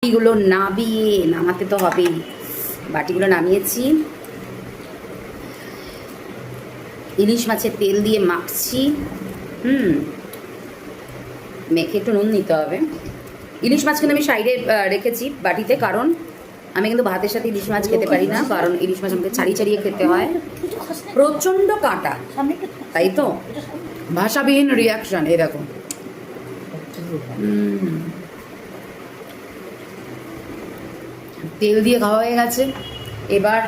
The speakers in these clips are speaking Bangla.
বাটিগুলো নামাতে তো হবেই। বাটিগুলো নামিয়েছি, ইলিশ মাছের তেল দিয়ে মাখছি। মেখে একটু নুন নিতে হবে। ইলিশ মাছ কিন্তু আমি সাইডে রেখেছি বাটিতে, কারণ আমি কিন্তু ভাতের সাথে ইলিশ মাছ খেতে পারি না, কারণ ইলিশ মাছ আমাকে ছাড়িয়ে ছাড়িয়ে খেতে হয়, প্রচণ্ড কাঁটা। তাই তো ভাষাবিহীন রিয়াকশন। এই দেখো, তেল দিয়ে খাওয়া হয়ে গেছে। এবার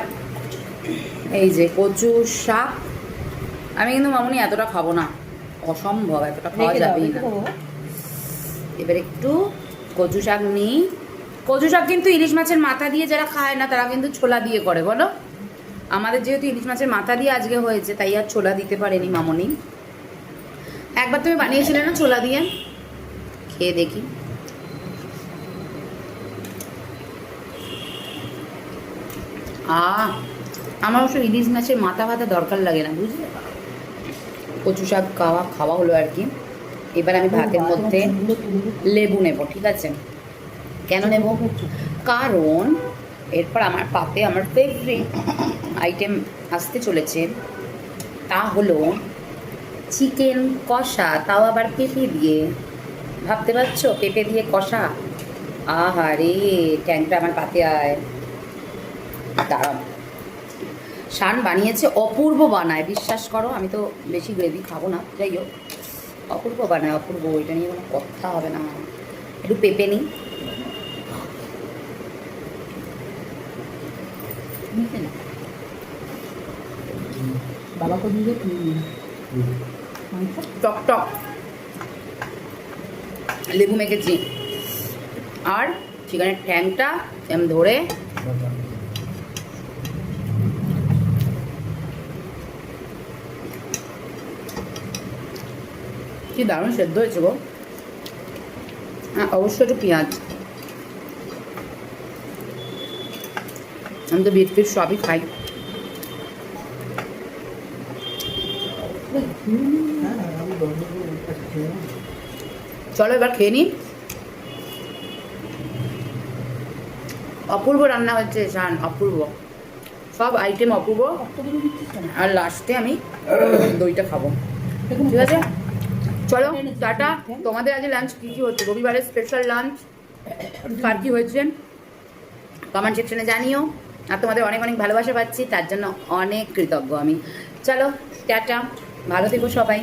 এই যে কচু শাক, আমি কিন্তু মামুনি এতটা খাবো না, অসম্ভব, এতটা খাওয়া যাবেই না। এবার একটু কচু শাক নিই। কচু শাক কিন্তু ইলিশ মাছের মাথা দিয়ে যারা খায় না তারা কিন্তু ছোলা দিয়ে করে, বলো। আমাদের যেহেতু ইলিশ মাছের মাথা দিয়ে আজকে হয়েছে, তাই আর ছোলা দিতে পারেনি মামুনি। একবার তুমি বানিয়েছিলে না ছোলা দিয়ে, খেয়ে দেখি। আমার অবশ্য ইলিশ মাছের মাথা ভাতা দরকার লাগে না, বুঝলে। কচু শাক খাওয়া হলো আর কি। এবার আমি ভাতের মধ্যে লেবু নেব, ঠিক আছে। কেন নেব? কারণ এরপর আমার পাতে আমার ফেভারিট আইটেম আসতে চলেছে, তা হলো চিকেন কষা, তাও আবার পেঁপে দিয়ে। ভাবতে পারছো, পেঁপে দিয়ে কষা? আহারে ট্যাংটা আমার পাতে আয়। দাঁড়াও, শান বানিয়েছে, অপূর্ব বানায়, বিশ্বাস করো। আমি তো বেশি গ্রেভি খাবো না, যাই হোক অপূর্ব বানায়, অপূর্ব। এটা নিয়ে কোনো কথা হবে না। একটু পেঁপে নিই। টক টক লেবু মেখেছি, আর চিকেনের ট্যাংটা এম ধরে কি দারুণ সেদ্ধ হয়েছে গো। হ্যাঁ, অবশ্যই একটু পেঁয়াজ। আমি তো বিট ফিট সবই খাই। চলো এবার খেয়ে নিই। অপূর্ব রান্না হচ্ছে শান, অপূর্ব, সব আইটেম অপূর্ব। আর লাস্টে আমি দইটা খাবো, ঠিক আছে। চলো টাটা। তোমাদের আজ লাঞ্চ কী কী হচ্ছে, রবিবারের স্পেশাল লাঞ্চ কার কী হয়েছে কমেন্ট সেকশনে জানিও। আর তোমাদের অনেক অনেক ভালোবাসা পাচ্ছি, তার জন্য অনেক কৃতজ্ঞ আমি। চলো টাটা, ভালো থেকো সবাই।